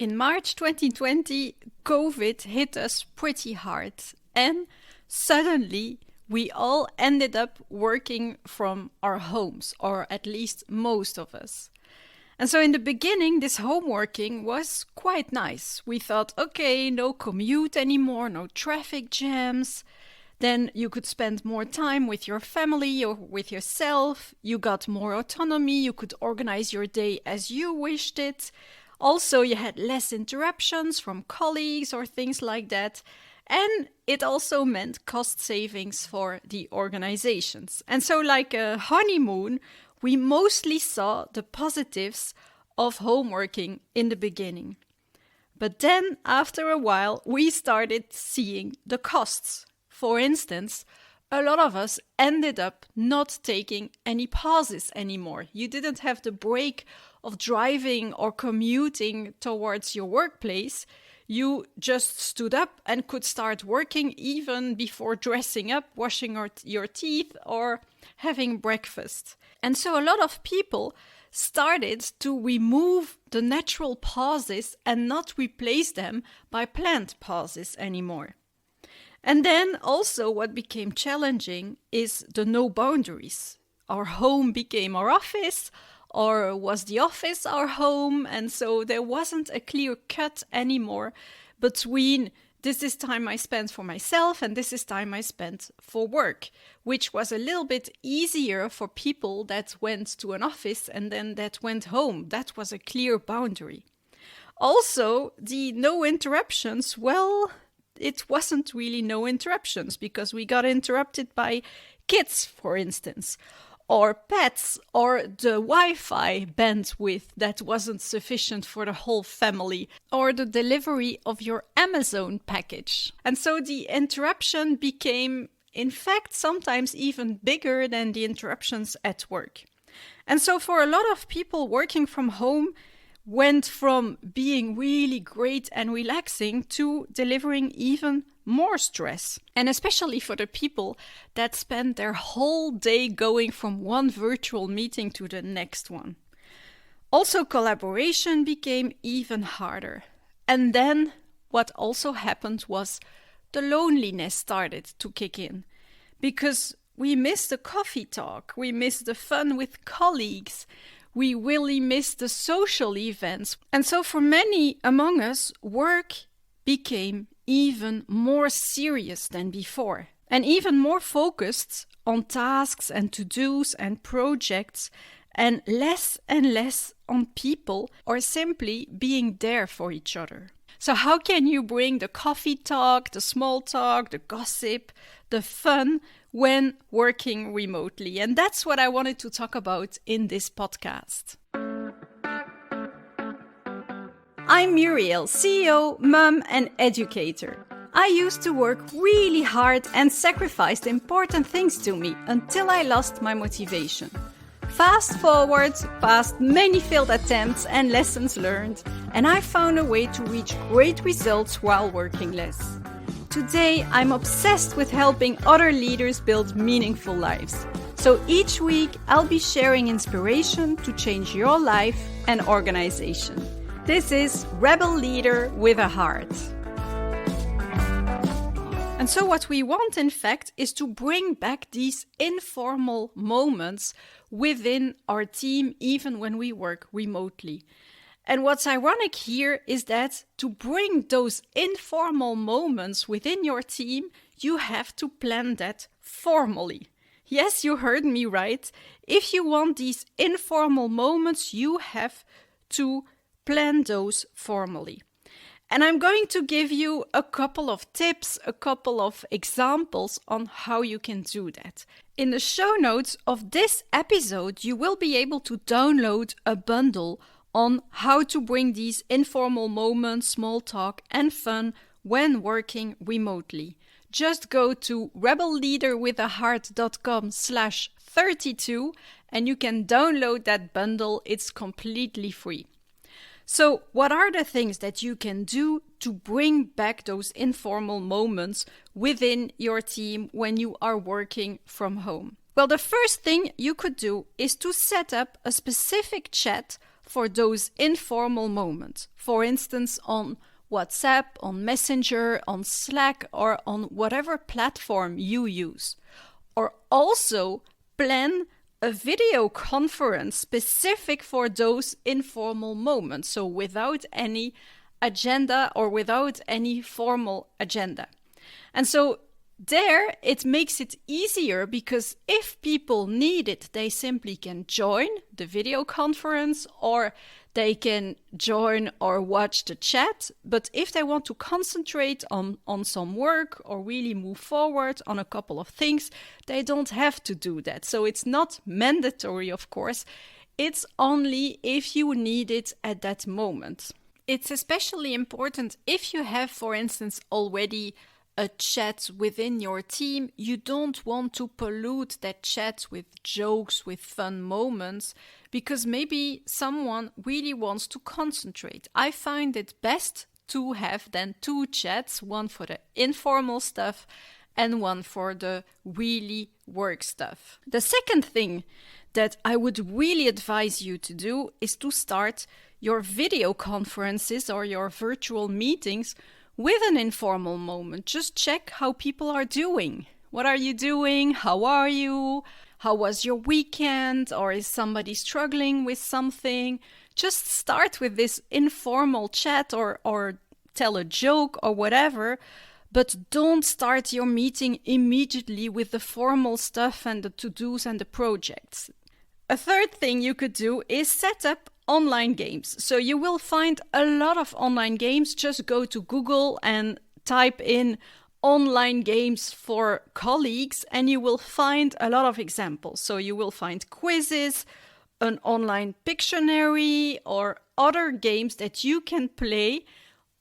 In March 2020, COVID hit us pretty hard, and suddenly we all ended up working from our homes, or at least most of us. And so in the beginning, this home working was quite nice. We thought, okay, no commute anymore, no traffic jams. Then you could spend more time with your family or with yourself. You got more autonomy. You could organize your day as you wished it. Also, you had less interruptions from colleagues or things like that. And it also meant cost savings for the organizations. And so, like a honeymoon, we mostly saw the positives of home working in the beginning. But then, after a while, we started seeing the costs. For instance, a lot of us ended up not taking any pauses anymore. You didn't have the break of driving or commuting towards your workplace. You just stood up and could start working even before dressing up, washing your teeth, or having breakfast. And so a lot of people started to remove the natural pauses and not replace them by planned pauses anymore. And then also what became challenging is the no boundaries. Our home became our office, or was the office our home? And so there wasn't a clear cut anymore between this is time I spent for myself and this is time I spent for work, which was a little bit easier for people that went to an office and then that went home. That was a clear boundary. Also, the no interruptions, well, it wasn't really no interruptions because we got interrupted by kids, for instance, or pets, or the Wi-Fi bandwidth that wasn't sufficient for the whole family, or the delivery of your Amazon package. And so the interruption became, in fact, sometimes even bigger than the interruptions at work. And so for a lot of people, working from home went from being really great and relaxing to delivering even more stress. And especially for the people that spend their whole day going from one virtual meeting to the next one. Also, collaboration became even harder. And then what also happened was the loneliness started to kick in. Because we missed the coffee talk, we missed the fun with colleagues, we really missed the social events. And so for many among us, work became even more serious than before, and even more focused on tasks and to-dos and projects, and less on people or simply being there for each other. So how can you bring the coffee talk, the small talk, the gossip, the fun when working remotely? And that's what I wanted to talk about in this podcast. I'm Muriel, CEO, mum, and educator. I used to work really hard and sacrificed important things to me until I lost my motivation. Fast forward past many failed attempts and lessons learned, and I found a way to reach great results while working less. Today, I'm obsessed with helping other leaders build meaningful lives. So each week, I'll be sharing inspiration to change your life and organization. This is Rebel Leader with a Heart. And so what we want, in fact, is to bring back these informal moments within our team, even when we work remotely. And what's ironic here is that to bring those informal moments within your team, you have to plan that formally. Yes, you heard me right. If you want these informal moments, you have to plan those formally. And I'm going to give you a couple of tips, a couple of examples on how you can do that. In the show notes of this episode, you will be able to download a bundle on how to bring these informal moments, small talk, and fun when working remotely. Just go to rebelleaderwithaheart.com/32 and you can download that bundle. It's completely free. So what are the things that you can do to bring back those informal moments within your team when you are working from home? Well, the first thing you could do is to set up a specific chat for those informal moments. For instance, on WhatsApp, on Messenger, on Slack, or on whatever platform you use. Or also plan a video conference specific for those informal moments, so without any agenda or without any formal agenda. And so there it makes it easier because if people need it, they simply can join the video conference or they can join or watch the chat. But if they want to concentrate on some work or really move forward on a couple of things, they don't have to do that. So it's not mandatory, of course. It's only if you need it at that moment. It's especially important if you have, for instance, already a chat within your team. You don't want to pollute that chat with jokes, with fun moments, because maybe someone really wants to concentrate. I find it best to have then two chats, one for the informal stuff and one for the really work stuff. The second thing that I would really advise you to do is to start your video conferences or your virtual meetings with an informal moment. Just check how people are doing. What are you doing? How are you? How was your weekend? Or is somebody struggling with something? Just start with this informal chat or tell a joke or whatever, but don't start your meeting immediately with the formal stuff and the to-dos and the projects. A third thing you could do is set up online games. So you will find a lot of online games. Just go to Google and type in online games for colleagues and you will find a lot of examples. So you will find quizzes, an online Pictionary, or other games that you can play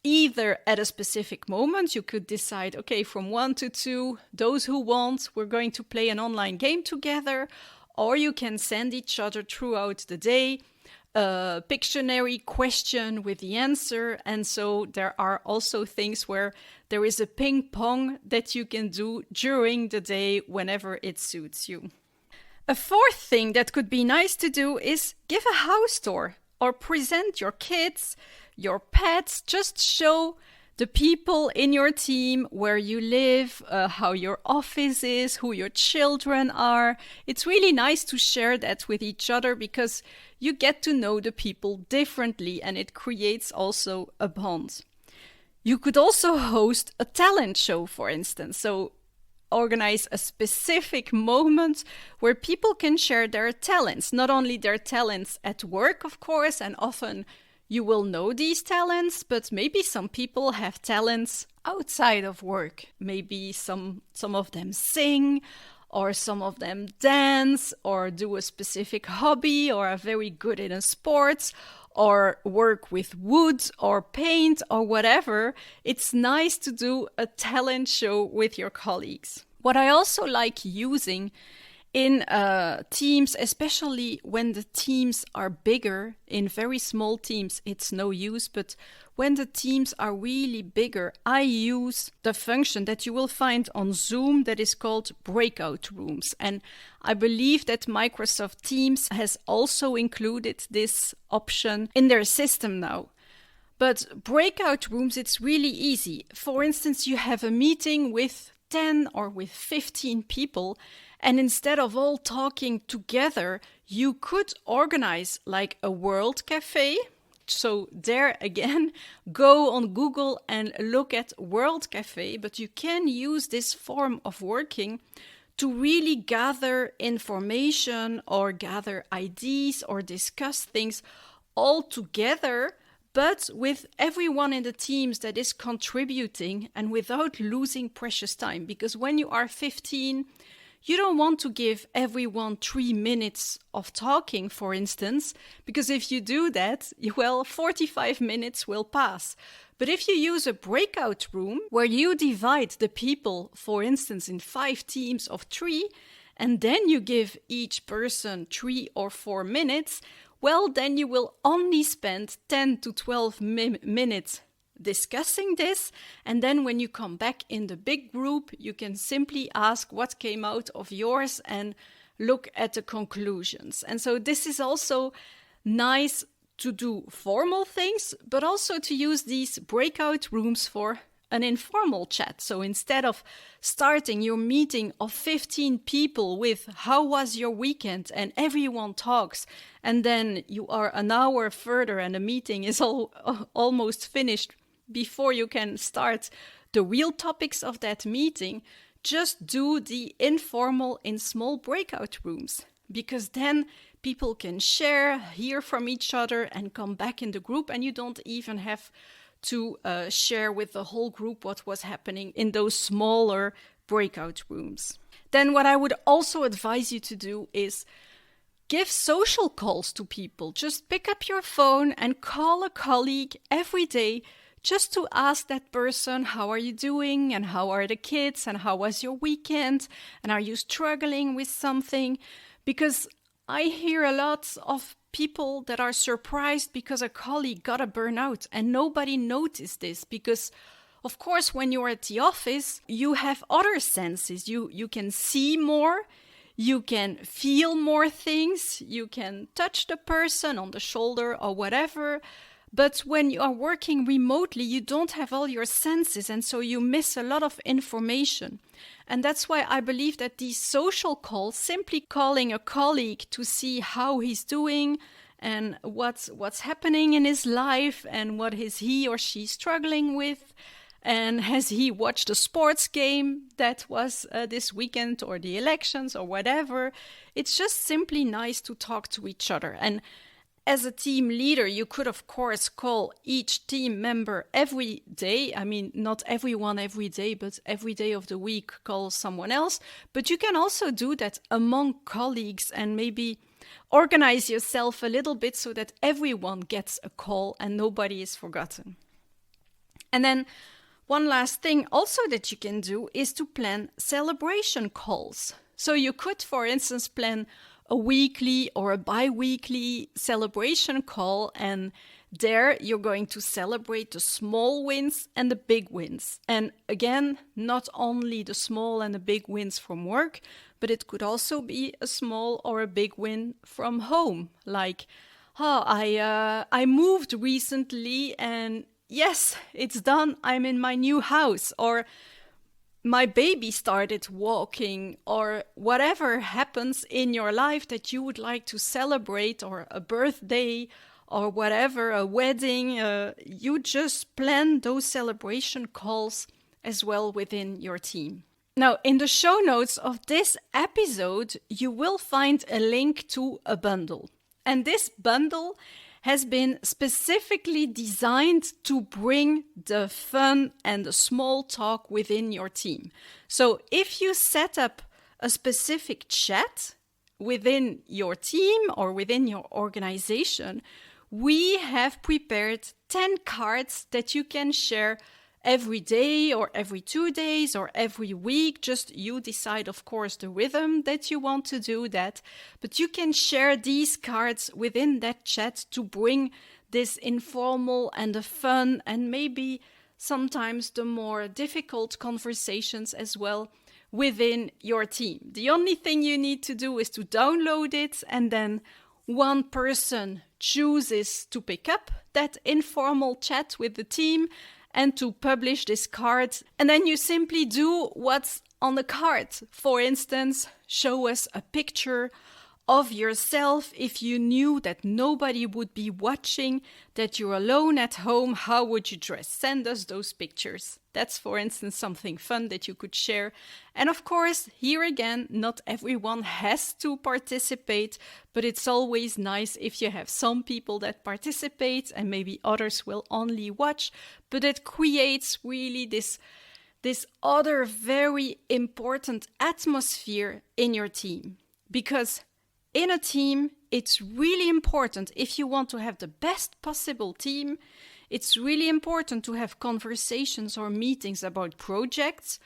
either at a specific moment. You could decide, okay, from 1 to 2, those who want, we're going to play an online game together, or you can send each other throughout the day a Pictionary question with the answer. And so there are also things where there is a ping pong that you can do during the day whenever it suits you. A fourth thing that could be nice to do is give a house tour or present your kids, your pets. Just show the people in your team where you live, how your office is, who your children are. It's really nice to share that with each other because you get to know the people differently and it creates also a bond. You could also host a talent show, for instance. So organize a specific moment where people can share their talents, not only their talents at work, of course, and often you will know these talents, but maybe some people have talents outside of work. Maybe some of them sing, or some of them dance, or do a specific hobby, or are very good in a sport, or work with wood or paint or whatever. It's nice to do a talent show with your colleagues. What I also like using in teams, especially when the teams are bigger, in very small teams it's no use, but when the teams are really bigger, I use the function that you will find on Zoom that is called Breakout Rooms. And I believe that Microsoft Teams has also included this option in their system now. But Breakout Rooms, it's really easy. For instance, you have a meeting with 10 or with 15 people, and instead of all talking together, you could organize like a World Cafe. So there again, go on Google and look at World Cafe, but you can use this form of working to really gather information or gather ideas or discuss things all together, but with everyone in the teams that is contributing and without losing precious time. Because when you are 15, you don't want to give everyone 3 minutes of talking, for instance, because if you do that, 45 minutes will pass. But if you use a breakout room where you divide the people, for instance, in 5 teams of 3, and then you give each person 3 or 4 minutes, then you will only spend 10 to 12 minutes discussing this, and then when you come back in the big group, you can simply ask what came out of yours and look at the conclusions. And so this is also nice to do formal things, but also to use these breakout rooms for an informal chat. So instead of starting your meeting of 15 people with how was your weekend and everyone talks, and then you are an hour further and the meeting is almost finished before you can start the real topics of that meeting, just do the informal in small breakout rooms, because then people can share, hear from each other and come back in the group, and you don't even have to share with the whole group what was happening in those smaller breakout rooms. Then what I would also advise you to do is give social calls to people. Just pick up your phone and call a colleague every day just to ask that person, how are you doing, and how are the kids, and how was your weekend, and are you struggling with something? Because I hear a lot of people that are surprised because a colleague got a burnout and nobody noticed this, because of course when you're at the office you have other senses. You can see more, you can feel more things, you can touch the person on the shoulder or whatever. But when you are working remotely, you don't have all your senses, and so you miss a lot of information. And that's why I believe that these social calls, simply calling a colleague to see how he's doing and what's happening in his life and what is he or she struggling with, and has he watched a sports game that was this weekend, or the elections or whatever. It's just simply nice to talk to each other. And as a team leader, you could, of course, call each team member every day. I mean, not everyone every day, but every day of the week, call someone else. But you can also do that among colleagues and maybe organize yourself a little bit so that everyone gets a call and nobody is forgotten. And then one last thing also that you can do is to plan celebration calls. So you could, for instance, plan a weekly or a bi-weekly celebration call, and there you're going to celebrate the small wins and the big wins. And again, not only the small and the big wins from work, but it could also be a small or a big win from home. Like, I moved recently and yes, it's done, I'm in my new house. Or my baby started walking, or whatever happens in your life that you would like to celebrate, or a birthday or whatever, a wedding, you just plan those celebration calls as well within your team. Now, in the show notes of this episode, you will find a link to a bundle. And this bundle has been specifically designed to bring the fun and the small talk within your team. So if you set up a specific chat within your team or within your organization, we have prepared 10 cards that you can share every day or every 2 days or every week. Just you decide, of course, the rhythm that you want to do that. But you can share these cards within that chat to bring this informal and the fun and maybe sometimes the more difficult conversations as well within your team. The only thing you need to do is to download it, and then one person chooses to pick up that informal chat with the team and to publish this card. And then you simply do what's on the card. For instance, show us a picture of yourself if you knew that nobody would be watching, that you're alone at home. How would you dress? Send us those pictures. That's, for instance, something fun that you could share. And of course, here again, not everyone has to participate, but it's always nice if you have some people that participate and maybe others will only watch. But it creates really this other very important atmosphere in your team. Because in a team, it's really important, if you want to have the best possible team, it's really important to have conversations or meetings about projects,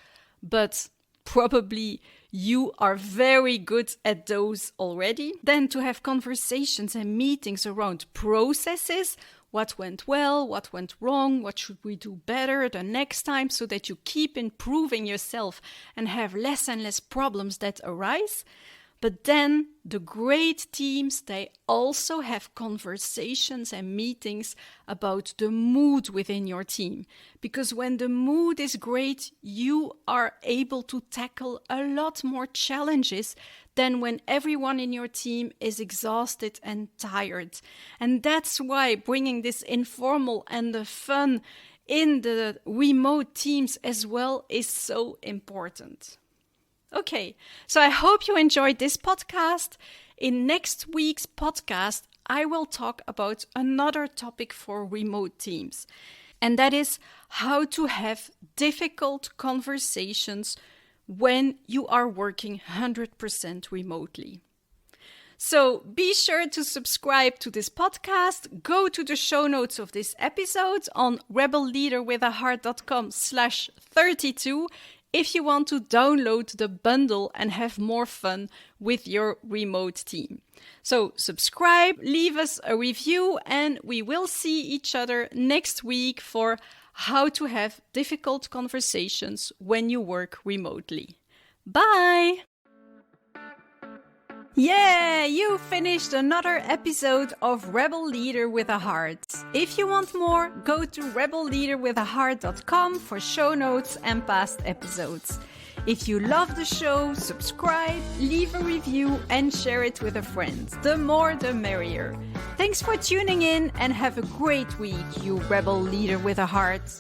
but probably you are very good at those already. Then to have conversations and meetings around processes, what went well, what went wrong, what should we do better the next time, so that you keep improving yourself and have less and less problems that arise. But then the great teams, they also have conversations and meetings about the mood within your team. Because when the mood is great, you are able to tackle a lot more challenges than when everyone in your team is exhausted and tired. And that's why bringing this informal and the fun in the remote teams as well is so important. Okay, so I hope you enjoyed this podcast. In next week's podcast, I will talk about another topic for remote teams, and that is how to have difficult conversations when you are working 100% remotely. So be sure to subscribe to this podcast. Go to the show notes of this episode on rebelleaderwithaheart.com/32 if you want to download the bundle and have more fun with your remote team. So subscribe, leave us a review, and we will see each other next week for how to have difficult conversations when you work remotely. Bye! Yeah, you finished another episode of Rebel Leader with a Heart. If you want more, go to rebelleaderwithaheart.com for show notes and past episodes. If you love the show, subscribe, leave a review, and share it with a friend. The more, the merrier. Thanks for tuning in and have a great week, you Rebel Leader with a Heart.